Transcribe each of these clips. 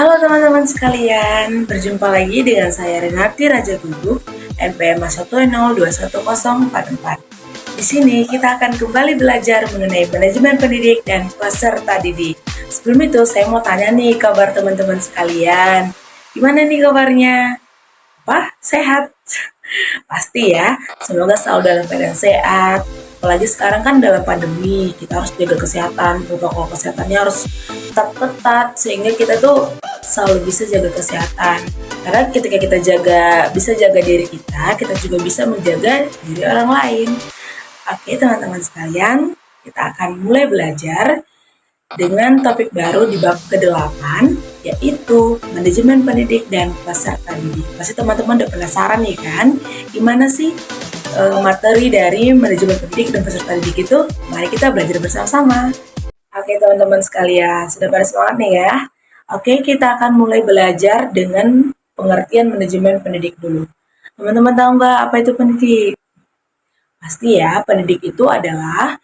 Halo teman-teman sekalian, berjumpa lagi dengan saya Renati Raja Guguk, NPM 1021044. Di sini kita akan kembali belajar mengenai manajemen pendidik dan peserta didik. Sebelum itu saya mau tanya nih kabar teman-teman sekalian. Gimana nih kabarnya? Apa? Sehat? Pasti ya, semoga selalu dalam keadaan sehat. Apalagi sekarang kan dalam pandemi, kita harus jaga kesehatan, protokol kesehatannya harus tetap ketat sehingga kita tuh selalu bisa jaga kesehatan. Karena ketika kita bisa jaga diri kita juga bisa menjaga diri orang lain. Oke teman-teman sekalian, kita akan mulai belajar dengan topik baru di bab ke-8, yaitu manajemen pendidik dan peserta didik. Pasti teman-teman udah penasaran nih kan, gimana sih materi dari manajemen pendidik dan peserta didik itu? Mari kita belajar bersama-sama. Oke teman-teman sekalian, sudah pada semangat nih ya? Oke, kita akan mulai belajar dengan pengertian manajemen pendidik dulu. Teman-teman tahu nggak apa itu pendidik? Pasti ya, pendidik itu adalah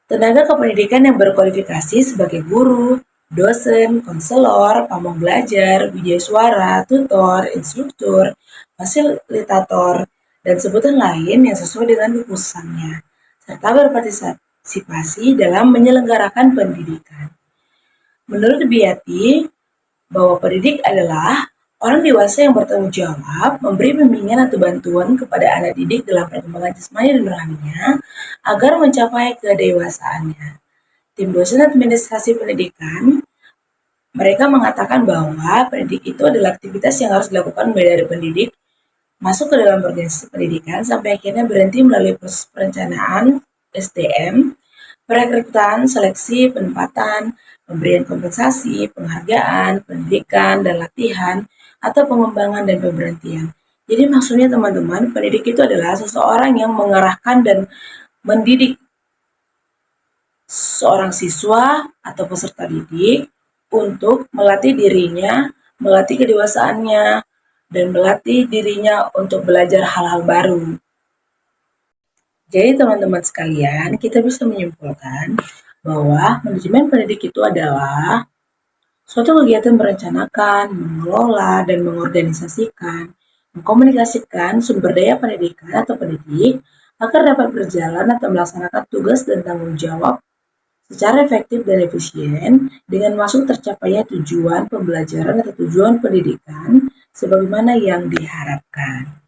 tenaga kependidikan yang berkualifikasi sebagai guru, dosen, konselor, pamong belajar, widya suara, tutor, instruktur, fasilitator, dan sebutan lain yang sesuai dengan kekhususannya, serta berpartisipasi dalam menyelenggarakan pendidikan. Menurut Biati, bahwa pendidik adalah orang dewasa yang bertanggung jawab memberi bimbingan atau bantuan kepada anak didik dalam perkembangan jasmani dan rohaninya agar mencapai kedewasaannya. Tim dosen administrasi pendidikan, mereka mengatakan bahwa pendidik itu adalah aktivitas yang harus dilakukan mulai dari pendidik masuk ke dalam organisasi pendidikan sampai akhirnya berhenti melalui proses perencanaan SDM, perekrutan, seleksi, penempatan, pemberian kompensasi, penghargaan, pendidikan, dan latihan, atau pengembangan dan pemberhentian. Jadi maksudnya teman-teman, pendidik itu adalah seseorang yang mengarahkan dan mendidik seorang siswa atau peserta didik untuk melatih dirinya, melatih kedewasaannya, dan melatih dirinya untuk belajar hal-hal baru. Jadi teman-teman sekalian, kita bisa menyimpulkan bahwa manajemen pendidik itu adalah suatu kegiatan merencanakan, mengelola, dan mengorganisasikan, mengkomunikasikan sumber daya pendidikan atau pendidik agar dapat berjalan atau melaksanakan tugas dan tanggung jawab secara efektif dan efisien dengan masuk tercapainya tujuan pembelajaran atau tujuan pendidikan sebagaimana yang diharapkan.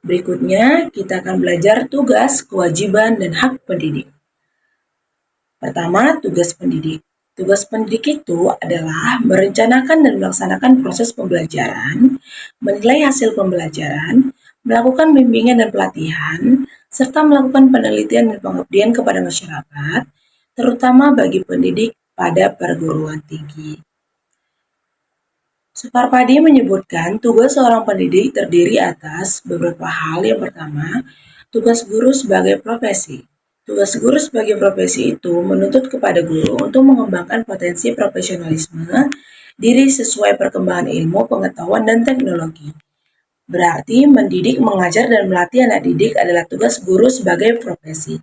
Berikutnya, kita akan belajar tugas, kewajiban, dan hak pendidik. Pertama, tugas pendidik. Tugas pendidik itu adalah merencanakan dan melaksanakan proses pembelajaran, menilai hasil pembelajaran, melakukan bimbingan dan pelatihan, serta melakukan penelitian dan pengabdian kepada masyarakat, terutama bagi pendidik pada perguruan tinggi. Suparpadi menyebutkan tugas seorang pendidik terdiri atas beberapa hal. Yang pertama, tugas guru sebagai profesi. Tugas guru sebagai profesi itu menuntut kepada guru untuk mengembangkan potensi profesionalisme diri sesuai perkembangan ilmu, pengetahuan, dan teknologi. Berarti mendidik, mengajar, dan melatih anak didik adalah tugas guru sebagai profesi.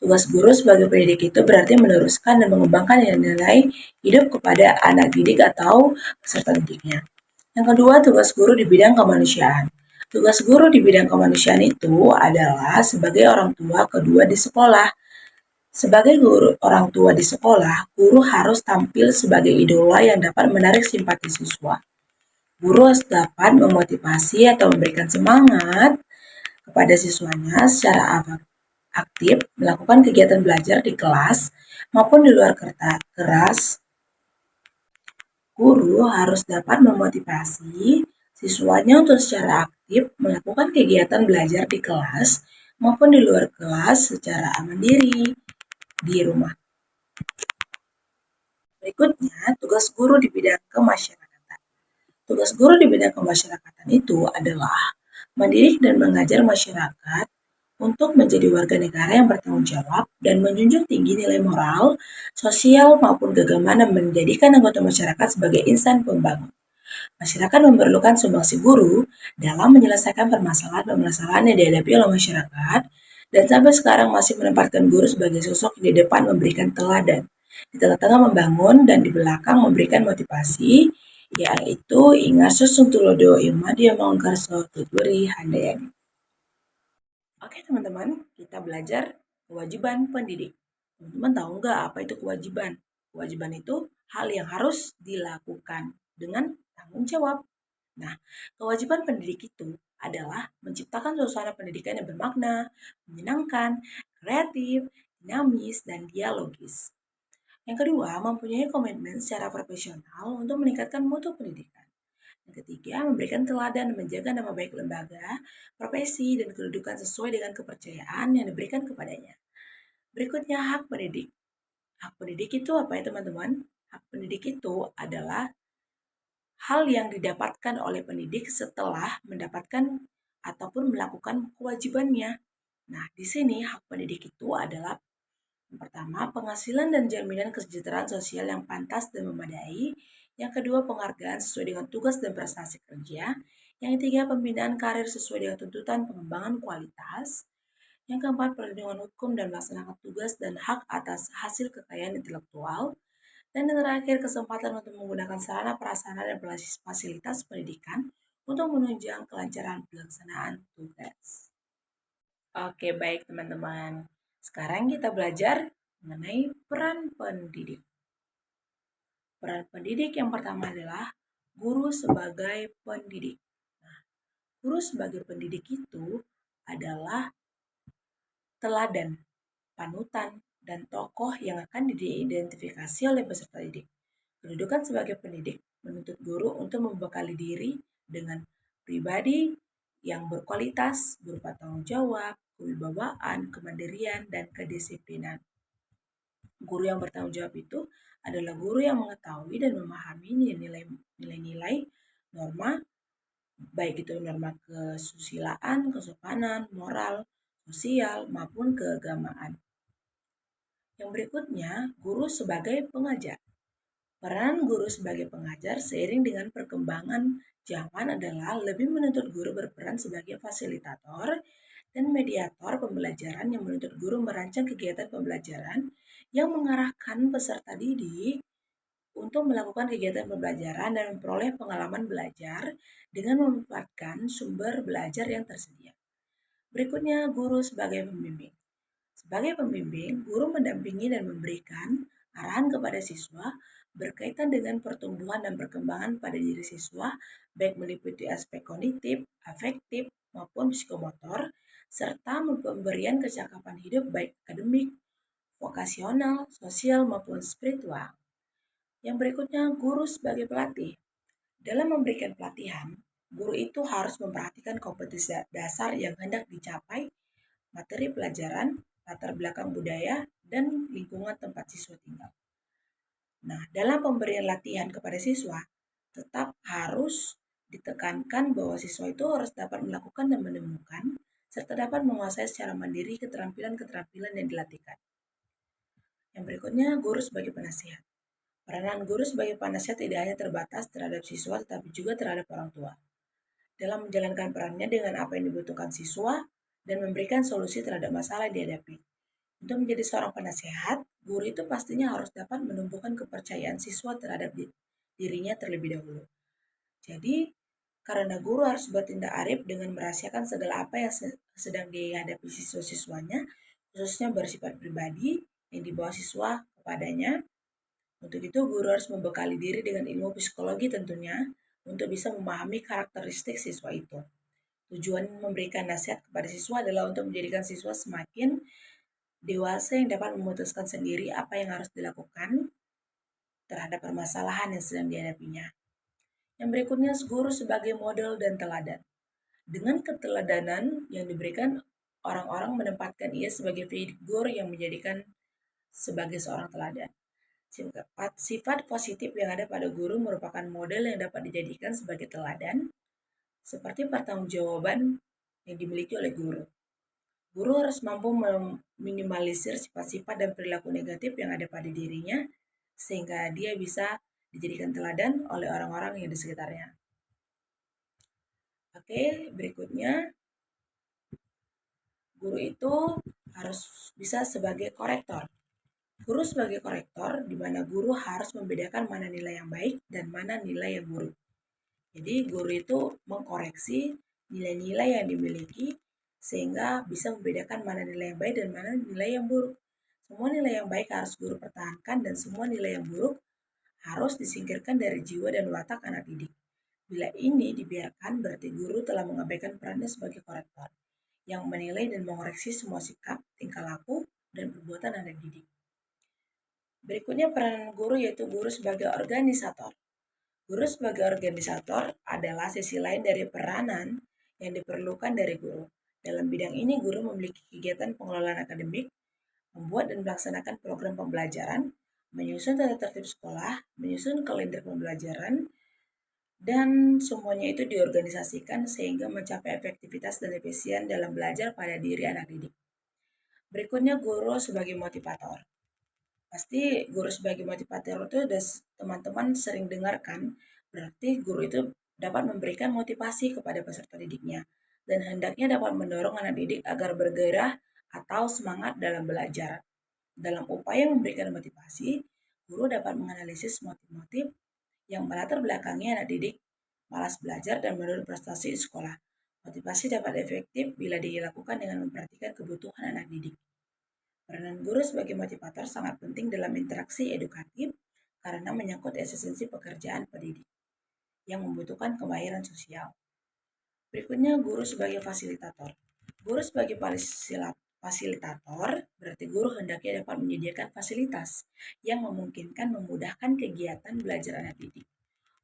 Tugas guru sebagai pendidik itu berarti meneruskan dan mengembangkan nilai hidup kepada anak didik atau peserta didiknya. Yang kedua, tugas guru di bidang kemanusiaan. Tugas guru di bidang kemanusiaan itu adalah sebagai orang tua kedua di sekolah. Sebagai guru orang tua di sekolah, guru harus tampil sebagai idola yang dapat menarik simpati siswa. Guru harus dapat memotivasi atau memberikan semangat kepada siswanya secara aktif melakukan kegiatan belajar di kelas maupun di luar kelas. Guru harus dapat memotivasi siswanya untuk secara aktif melakukan kegiatan belajar di kelas maupun di luar kelas secara mandiri di rumah. Berikutnya, tugas guru di bidang kemasyarakatan. Tugas guru di bidang kemasyarakatan itu adalah mendidik dan mengajar masyarakat untuk menjadi warga negara yang bertanggung jawab dan menjunjung tinggi nilai moral, sosial maupun keagamaan dan menjadikan anggota masyarakat sebagai insan pembangun. Masyarakat memerlukan sumbangsi guru dalam menyelesaikan permasalahan-permasalahan yang dihadapi oleh masyarakat dan sampai sekarang masih menempatkan guru sebagai sosok di depan memberikan teladan. Di tengah-tengah membangun dan di belakang memberikan motivasi, yaitu ingat tulodo imadia mangkarso tuturi handayani. Oke teman-teman, kita belajar kewajiban pendidik. Teman-teman tahu nggak apa itu kewajiban? Kewajiban itu hal yang harus dilakukan dengan tanggung jawab. Nah, kewajiban pendidik itu adalah menciptakan suasana pendidikan yang bermakna, menyenangkan, kreatif, dinamis, dan dialogis. Yang kedua, mempunyai komitmen secara profesional untuk meningkatkan mutu pendidikan. Yang ketiga, memberikan teladan dan menjaga nama baik lembaga, profesi, dan kedudukan sesuai dengan kepercayaan yang diberikan kepadanya. Berikutnya, hak pendidik. Hak pendidik itu apa ya teman-teman? Hak pendidik itu adalah hal yang didapatkan oleh pendidik setelah mendapatkan ataupun melakukan kewajibannya. Nah, di sini hak pendidik itu adalah yang pertama, penghasilan dan jaminan kesejahteraan sosial yang pantas dan memadai. Yang kedua, penghargaan sesuai dengan tugas dan prestasi kerja. Yang ketiga, pembinaan karir sesuai dengan tuntutan pengembangan kualitas. Yang keempat, perlindungan hukum dan melaksanakan tugas dan hak atas hasil kekayaan intelektual. Dan yang terakhir, kesempatan untuk menggunakan sarana prasarana dan fasilitas pendidikan untuk menunjang kelancaran pelaksanaan tugas. Oke, baik teman-teman. Sekarang kita belajar mengenai peran pendidik. Peran pendidik yang pertama adalah guru sebagai pendidik. Nah, guru sebagai pendidik itu adalah teladan, panutan, dan tokoh yang akan diidentifikasi oleh peserta didik. Kedudukan sebagai pendidik menuntut guru untuk membekali diri dengan pribadi yang berkualitas berupa tanggung jawab, kewibawaan, kemandirian, dan kedisiplinan. Guru yang bertanggung jawab itu adalah guru yang mengetahui dan memahami nilai-nilai norma, baik itu norma kesusilaan, kesopanan, moral, sosial, maupun keagamaan. Yang berikutnya, guru sebagai pengajar. Peran guru sebagai pengajar seiring dengan perkembangan zaman adalah lebih menuntut guru berperan sebagai fasilitator dan mediator pembelajaran yang menuntut guru merancang kegiatan pembelajaran yang mengarahkan peserta didik untuk melakukan kegiatan pembelajaran dan memperoleh pengalaman belajar dengan memanfaatkan sumber belajar yang tersedia. Berikutnya, guru sebagai pembimbing. Sebagai pembimbing, guru mendampingi dan memberikan arahan kepada siswa berkaitan dengan pertumbuhan dan perkembangan pada diri siswa, baik meliputi aspek kognitif, afektif, maupun psikomotor, serta pemberian kecakapan hidup baik akademik, vokasional, sosial, maupun spiritual. Yang berikutnya, guru sebagai pelatih. Dalam memberikan pelatihan, guru itu harus memperhatikan kompetensi dasar yang hendak dicapai, materi pelajaran, latar belakang budaya, dan lingkungan tempat siswa tinggal. Nah, dalam pemberian latihan kepada siswa, tetap harus ditekankan bahwa siswa itu harus dapat melakukan dan menemukan, serta dapat menguasai secara mandiri keterampilan-keterampilan yang dilatihkan. Yang berikutnya, guru sebagai penasihat. Peranan guru sebagai penasihat tidak hanya terbatas terhadap siswa, tetapi juga terhadap orang tua. Dalam menjalankan perannya dengan apa yang dibutuhkan siswa dan memberikan solusi terhadap masalah yang dihadapi. Untuk menjadi seorang penasehat, guru itu pastinya harus dapat menumbuhkan kepercayaan siswa terhadap dirinya terlebih dahulu. Jadi, karena guru harus bertindak arif dengan merahasiakan segala apa yang sedang dihadapi siswa-siswanya, khususnya bersifat pribadi yang dibawa siswa kepadanya. Untuk itu, guru harus membekali diri dengan ilmu psikologi tentunya, untuk bisa memahami karakteristik siswa itu. Tujuan memberikan nasihat kepada siswa adalah untuk menjadikan siswa semakin dewasa yang dapat memutuskan sendiri apa yang harus dilakukan terhadap permasalahan yang sedang dihadapinya. Yang berikutnya, guru sebagai model dan teladan. Dengan keteladanan yang diberikan, orang-orang menempatkan ia sebagai figur yang menjadikan sebagai seorang teladan. Sifat positif yang ada pada guru merupakan model yang dapat dijadikan sebagai teladan, seperti pertanggungjawaban yang dimiliki oleh guru. Guru harus mampu meminimalisir sifat-sifat dan perilaku negatif yang ada pada dirinya, sehingga dia bisa dijadikan teladan oleh orang-orang yang di sekitarnya. Oke, berikutnya, guru itu harus bisa sebagai korektor. Guru sebagai korektor, di mana guru harus membedakan mana nilai yang baik dan mana nilai yang buruk. Jadi guru itu mengkoreksi nilai-nilai yang dimiliki sehingga bisa membedakan mana nilai yang baik dan mana nilai yang buruk. Semua nilai yang baik harus guru pertahankan dan semua nilai yang buruk harus disingkirkan dari jiwa dan watak anak didik. Bila ini dibiarkan, berarti guru telah mengabaikan perannya sebagai korektor yang menilai dan mengoreksi semua sikap, tingkah laku, dan perbuatan anak didik. Berikutnya peranan guru yaitu guru sebagai organisator. Guru sebagai organisator adalah sisi lain dari peranan yang diperlukan dari guru. Dalam bidang ini, guru memiliki kegiatan pengelolaan akademik, membuat dan melaksanakan program pembelajaran, menyusun tata tertib sekolah, menyusun kalender pembelajaran, dan semuanya itu diorganisasikan sehingga mencapai efektivitas dan efisien dalam belajar pada diri anak didik. Berikutnya guru sebagai motivator. Pasti guru sebagai motivator itu udah teman-teman sering dengarkan, berarti guru itu dapat memberikan motivasi kepada peserta didiknya dan hendaknya dapat mendorong anak didik agar bergairah atau semangat dalam belajar. Dalam upaya memberikan motivasi, guru dapat menganalisis motif-motif yang melatar belakangi anak didik malas belajar dan menurun prestasi di sekolah. Motivasi dapat efektif bila dilakukan dengan memperhatikan kebutuhan anak didik. Peranan guru sebagai motivator sangat penting dalam interaksi edukatif karena menyangkut esensi pekerjaan pendidik yang membutuhkan kemahiran sosial. Berikutnya guru sebagai fasilitator. Guru sebagai fasilitator berarti guru hendaknya dapat menyediakan fasilitas yang memungkinkan memudahkan kegiatan belajar anak didik.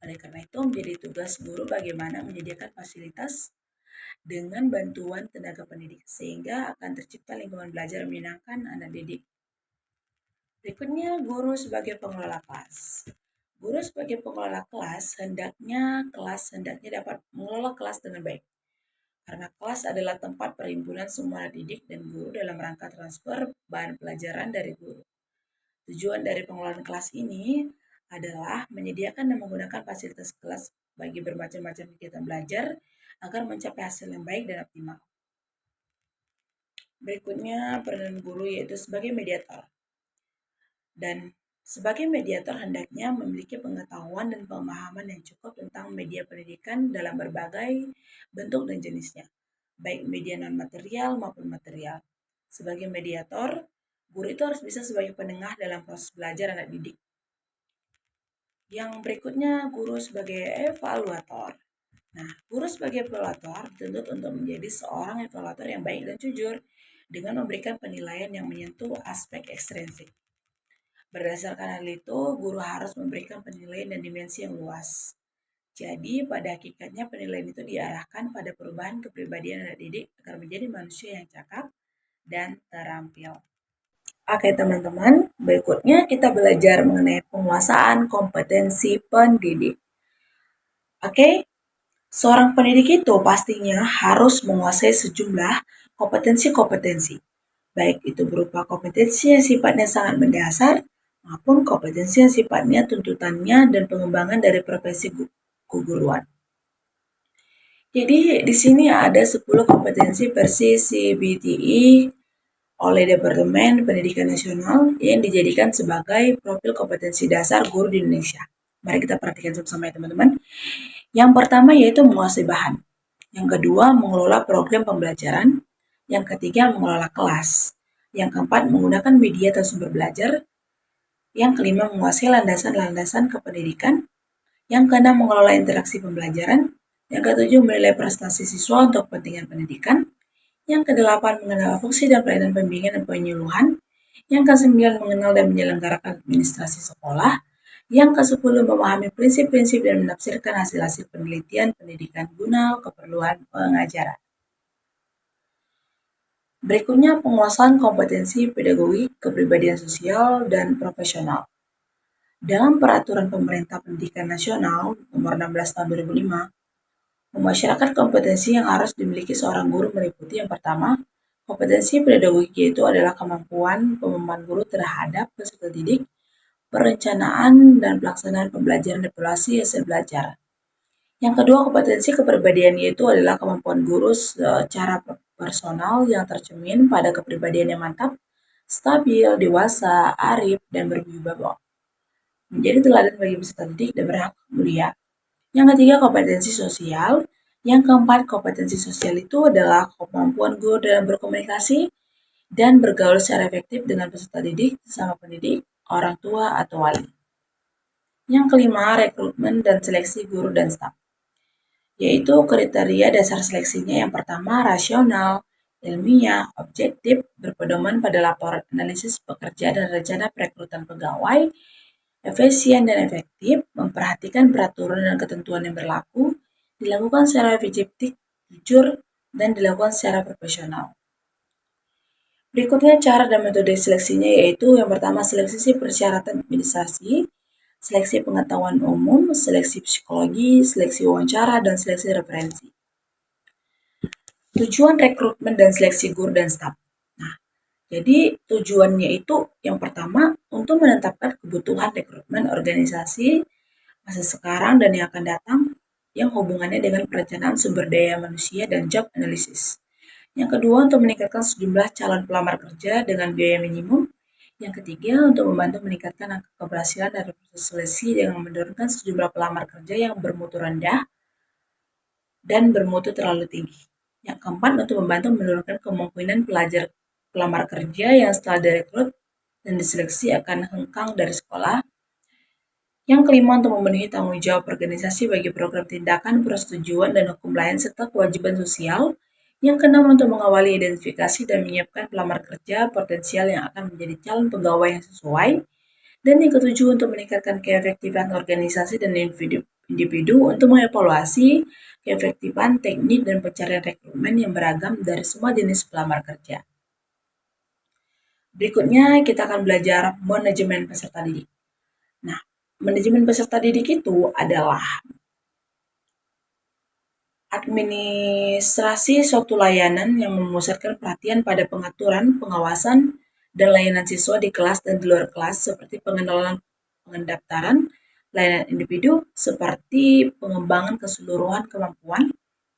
Oleh karena itu menjadi tugas guru bagaimana menyediakan fasilitas dengan bantuan tenaga pendidik sehingga akan tercipta lingkungan belajar menyenangkan anak didik. Berikutnya guru sebagai pengelola kelas. Guru sebagai pengelola kelas hendaknya dapat mengelola kelas dengan baik. Karena kelas adalah tempat perhimpunan semua anak didik dan guru dalam rangka transfer bahan pelajaran dari guru. Tujuan dari pengelolaan kelas ini adalah menyediakan dan menggunakan fasilitas kelas bagi bermacam-macam kegiatan belajar agar mencapai hasil yang baik dan optimal. Berikutnya peranan guru yaitu sebagai mediator. Dan sebagai mediator hendaknya memiliki pengetahuan dan pemahaman yang cukup tentang media pendidikan dalam berbagai bentuk dan jenisnya, baik media non-material maupun material. Sebagai mediator, guru itu harus bisa sebagai penengah dalam proses belajar anak didik. Yang berikutnya guru sebagai evaluator. Nah, guru sebagai evaluator dituntut untuk menjadi seorang evaluator yang baik dan jujur dengan memberikan penilaian yang menyentuh aspek ekstrinsik. Berdasarkan hal itu, guru harus memberikan penilaian dan dimensi yang luas. Jadi, pada hakikatnya penilaian itu diarahkan pada perubahan kepribadian anak didik agar menjadi manusia yang cakap dan terampil. Oke teman-teman, berikutnya kita belajar mengenai penguasaan kompetensi pendidik. Oke, seorang pendidik itu pastinya harus menguasai sejumlah kompetensi-kompetensi, baik itu berupa kompetensi yang sifatnya sangat mendasar maupun kompetensi yang sifatnya tuntutannya dan pengembangan dari profesi keguruan. Jadi di sini ada 10 kompetensi versi CBTI oleh Departemen Pendidikan Nasional yang dijadikan sebagai profil kompetensi dasar guru di Indonesia. Mari kita perhatikan sama-sama ya teman-teman. Yang pertama yaitu menguasai bahan. Yang kedua mengelola program pembelajaran. Yang ketiga mengelola kelas. Yang keempat menggunakan media atau sumber belajar. Yang kelima menguasai landasan-landasan kependidikan. Yang keenam mengelola interaksi pembelajaran. Yang ketujuh menilai prestasi siswa untuk kepentingan pendidikan. Yang kedelapan mengenal fungsi dan peranan pembimbingan dan penyuluhan. Yang kesembilan mengenal dan menyelenggarakan administrasi sekolah. Yang ke-10 memahami prinsip-prinsip dan menafsirkan hasil-hasil penelitian pendidikan guna keperluan pengajaran. Berikutnya penguasaan kompetensi pedagogi, kepribadian sosial, dan profesional. Dalam Peraturan Pemerintah Pendidikan Nasional Nomor 16 Tahun 2005, masyarakat kompetensi yang harus dimiliki seorang guru meliputi yang pertama, kompetensi pedagogik itu adalah kemampuan pemahaman guru terhadap peserta didik, perencanaan dan pelaksanaan pembelajaran dan evaluasi hasil belajar. Yang kedua, kompetensi kepribadian yaitu adalah kemampuan guru secara personal yang tercermin pada kepribadian yang mantap, stabil, dewasa, arif, dan berwibawa. Menjadi teladan bagi peserta didik dan berhak mulia. Yang ketiga, kompetensi sosial. Yang keempat, kompetensi sosial itu adalah kemampuan guru dalam berkomunikasi dan bergaul secara efektif dengan peserta didik, sesama pendidik, orang tua, atau wali. Yang kelima, rekrutmen dan seleksi guru dan staf, yaitu kriteria dasar seleksinya yang pertama rasional, ilmiah, objektif, berpedoman pada laporan analisis pekerjaan dan rencana perekrutan pegawai, efisien dan efektif, memperhatikan peraturan dan ketentuan yang berlaku, dilakukan secara objektif, jujur, dan dilakukan secara profesional. Berikutnya cara dan metode seleksinya yaitu yang pertama seleksi persyaratan administrasi, seleksi pengetahuan umum, seleksi psikologi, seleksi wawancara, dan seleksi referensi. Tujuan rekrutmen dan seleksi guru dan staf. Nah, jadi tujuannya itu yang pertama untuk menetapkan kebutuhan rekrutmen organisasi masa sekarang dan yang akan datang yang hubungannya dengan perencanaan sumber daya manusia dan job analysis. Yang kedua untuk meningkatkan sejumlah calon pelamar kerja dengan biaya minimum. Yang ketiga untuk membantu meningkatkan angka keberhasilan dari proses seleksi dengan menurunkan sejumlah pelamar kerja yang bermutu rendah dan bermutu terlalu tinggi. Yang keempat untuk membantu menurunkan kemungkinan pelamar kerja yang setelah direkrut dan diseleksi akan hengkang dari sekolah. Yang kelima untuk memenuhi tanggung jawab organisasi bagi program tindakan, persetujuan, dan hukum lain serta kewajiban sosial. Yang keenam untuk mengawali identifikasi dan menyiapkan pelamar kerja potensial yang akan menjadi calon pegawai yang sesuai. Dan yang ketujuh untuk meningkatkan keefektifan organisasi dan individu untuk mengevaluasi keefektifan teknik dan pencarian rekrutmen yang beragam dari semua jenis pelamar kerja. Berikutnya kita akan belajar manajemen peserta didik. Nah, manajemen peserta didik itu adalah administrasi suatu layanan yang memusatkan perhatian pada pengaturan, pengawasan, dan layanan siswa di kelas dan di luar kelas seperti pengenalan pendaftaran, layanan individu seperti pengembangan keseluruhan kemampuan,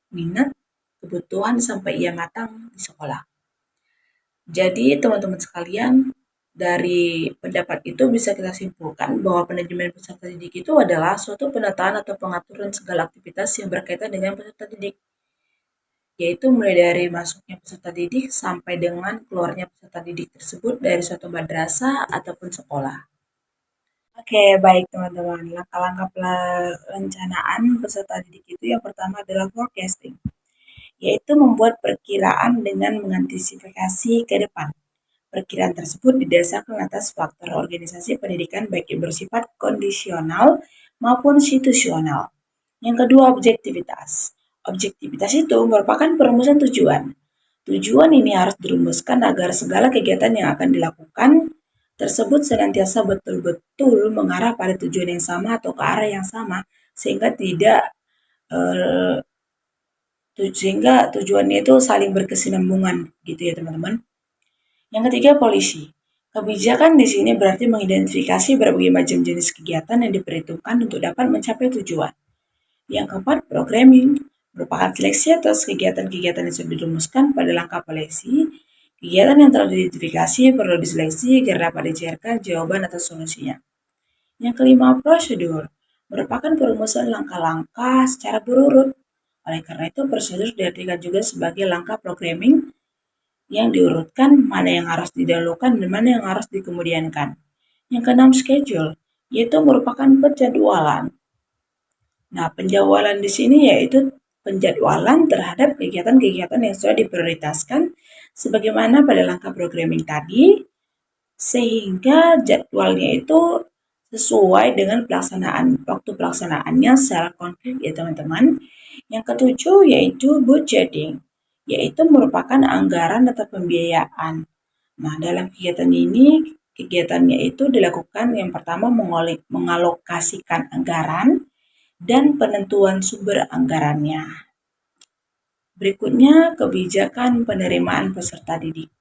minat, kebutuhan sampai ia matang di sekolah. Jadi teman-teman sekalian, dari pendapat itu bisa kita simpulkan bahwa manajemen peserta didik itu adalah suatu penataan atau pengaturan segala aktivitas yang berkaitan dengan peserta didik, yaitu mulai dari masuknya peserta didik sampai dengan keluarnya peserta didik tersebut dari suatu madrasah ataupun sekolah. Oke, baik teman-teman. Langkah-langkah perencanaan peserta didik itu yang pertama adalah forecasting, yaitu membuat perkiraan dengan mengantisipasi ke depan. Perkiraan tersebut didasarkan atas faktor organisasi pendidikan baik yang bersifat kondisional maupun situasional. Yang kedua, objektivitas. Objektivitas itu merupakan perumusan tujuan. Tujuan ini harus dirumuskan agar segala kegiatan yang akan dilakukan tersebut senantiasa betul-betul mengarah pada tujuan yang sama atau ke arah yang sama sehingga tidak sehingga tujuannya itu saling berkesinambungan gitu ya teman-teman. Yang ketiga, polisi. Kebijakan di sini berarti mengidentifikasi berbagai macam jenis kegiatan yang diperhitungkan untuk dapat mencapai tujuan. Yang keempat, programming merupakan seleksi atas kegiatan-kegiatan yang sudah dirumuskan pada langkah polisi. Kegiatan yang telah diidentifikasi perlu diseleksi agar dapat dicairkan jawaban atau solusinya. Yang kelima, prosedur merupakan perumusan langkah-langkah secara berurut. Oleh karena itu, prosedur diartikan juga sebagai langkah programming yang diurutkan mana yang harus didahulukan dan mana yang harus dikemudiankan. Yang keenam, schedule, yaitu merupakan penjadwalan. Nah, penjadwalan di sini yaitu penjadwalan terhadap kegiatan-kegiatan yang sudah diprioritaskan sebagaimana pada langkah programming tadi, sehingga jadwalnya itu sesuai dengan waktu pelaksanaannya secara konkret ya teman-teman. Yang ketujuh yaitu budgeting, yaitu merupakan anggaran atau pembiayaan. Nah, dalam kegiatan ini, kegiatannya itu dilakukan yang pertama mengalokasikan anggaran dan penentuan sumber anggarannya. Berikutnya, kebijakan penerimaan peserta didik.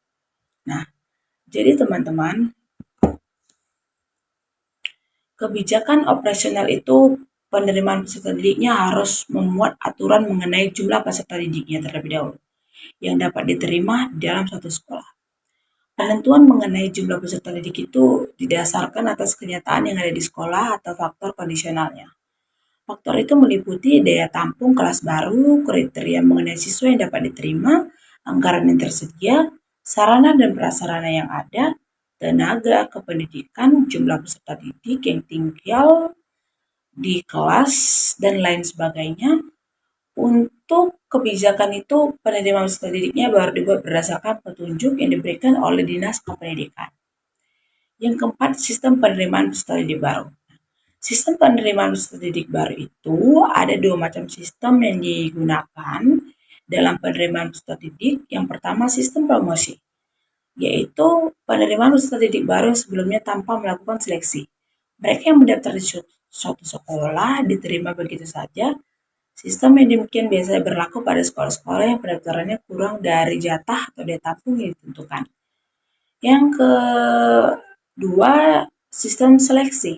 Nah, jadi teman-teman, kebijakan operasional itu penerimaan peserta didiknya harus memuat aturan mengenai jumlah peserta didiknya terlebih dahulu yang dapat diterima dalam suatu sekolah. Penentuan mengenai jumlah peserta didik itu didasarkan atas kenyataan yang ada di sekolah atau faktor kondisionalnya. Faktor itu meliputi daya tampung kelas baru, kriteria mengenai siswa yang dapat diterima, anggaran yang tersedia, sarana dan prasarana yang ada, tenaga kependidikan, jumlah peserta didik yang tinggal di kelas, dan lain sebagainya. Untuk kebijakan itu, penerimaan peserta didiknya baru dibuat berdasarkan petunjuk yang diberikan oleh Dinas Kependidikan. Yang keempat, sistem penerimaan peserta didik baru. Sistem penerimaan peserta didik baru itu ada dua macam sistem yang digunakan dalam penerimaan peserta didik. Yang pertama, sistem promosi, yaitu penerimaan peserta didik baru yang sebelumnya tanpa melakukan seleksi. Mereka yang mendaftar di suatu sekolah diterima begitu saja. Sistem yang demikian biasanya berlaku pada sekolah-sekolah yang pendaftarannya kurang dari jatah atau daya tampung yang ditentukan. Yang kedua, sistem seleksi.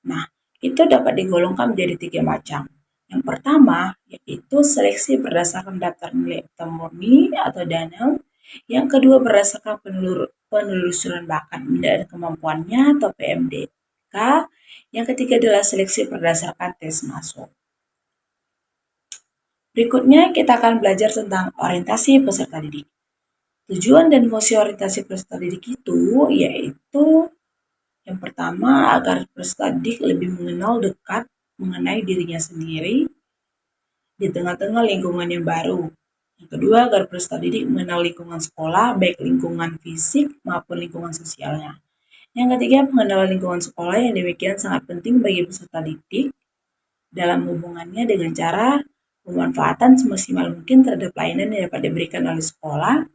Nah, itu dapat digolongkan menjadi 3 macam. Yang pertama, yaitu seleksi berdasarkan daftar nilai murni atau DANEL. Yang kedua, berdasarkan penelusuran bakat minat dan kemampuannya atau PMDK. Yang ketiga adalah seleksi berdasarkan tes masuk. Berikutnya kita akan belajar tentang orientasi peserta didik. Tujuan dan fungsi orientasi peserta didik itu yaitu yang pertama, agar peserta didik lebih mengenal dekat mengenai dirinya sendiri di tengah-tengah lingkungan yang baru. Yang kedua, agar peserta didik mengenal lingkungan sekolah, baik lingkungan fisik maupun lingkungan sosialnya. Yang ketiga, pengenalan lingkungan sekolah yang demikian sangat penting bagi peserta didik dalam hubungannya dengan cara pemanfaatan semaksimal mungkin terhadap layanan yang dapat diberikan oleh sekolah,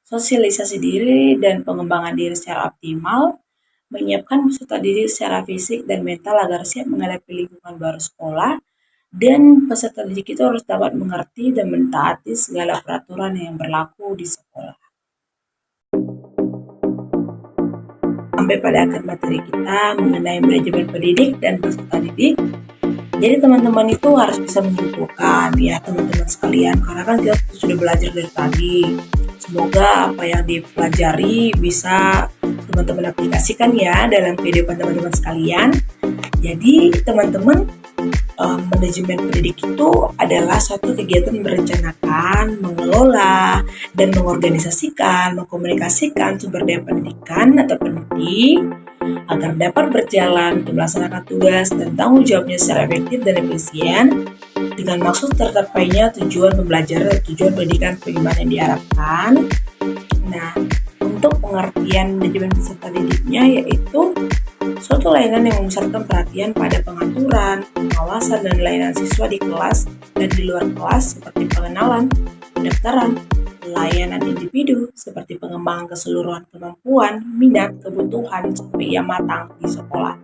sosialisasi diri dan pengembangan diri secara optimal, menyiapkan peserta didik secara fisik dan mental agar siap menghadapi lingkungan baru sekolah, dan peserta didik itu harus dapat mengerti dan mentaati segala peraturan yang berlaku di sekolah. Sampai pada akhir materi kita mengenai manajemen pendidik dan peserta didik. Jadi teman-teman itu harus bisa menyimpulkan ya teman-teman sekalian, karena kan kita sudah belajar dari tadi. Semoga apa yang dipelajari bisa teman-teman aplikasikan ya dalam kehidupan teman-teman sekalian. Jadi teman-teman, manajemen pendidik itu adalah suatu kegiatan merencanakan, mengelola, dan mengorganisasikan, mengkomunikasikan sumber daya pendidikan atau pendidik agar dapat berjalan untuk melaksanakan tugas dan tanggung jawabnya secara efektif dan efisien dengan maksud tercapainya tujuan pembelajaran dan tujuan pendidikan bagaimana yang diharapkan. Nah, untuk pengertian manajemen peserta didiknya yaitu suatu layanan yang memusatkan perhatian pada pengaturan, pengawasan, dan layanan siswa di kelas dan di luar kelas seperti pengenalan, pendaftaran, layanan individu seperti pengembangan keseluruhan kemampuan, minat, kebutuhan sampai ia matang di sekolah.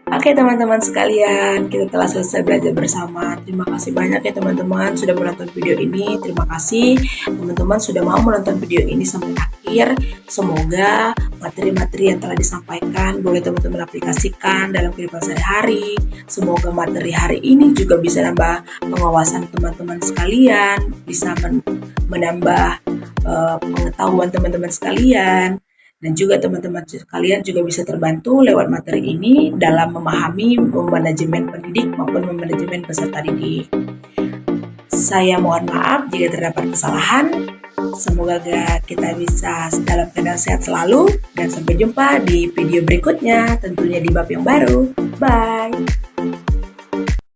Oke teman-teman sekalian, kita telah selesai belajar bersama. Terima kasih banyak ya teman-teman sudah menonton video ini. Terima kasih teman-teman sudah mau menonton video ini sampai akhir. Semoga materi-materi yang telah disampaikan boleh teman-teman aplikasikan dalam kehidupan sehari-hari. Semoga materi hari ini juga bisa nambah pengawasan teman-teman sekalian, bisa menambah pengetahuan teman-teman sekalian. Dan juga teman-teman sekalian juga bisa terbantu lewat materi ini dalam memahami manajemen pendidik maupun manajemen peserta didik. Saya mohon maaf jika terdapat kesalahan. Semoga kita bisa dalam keadaan sehat selalu dan sampai jumpa di video berikutnya tentunya di bab yang baru. Bye!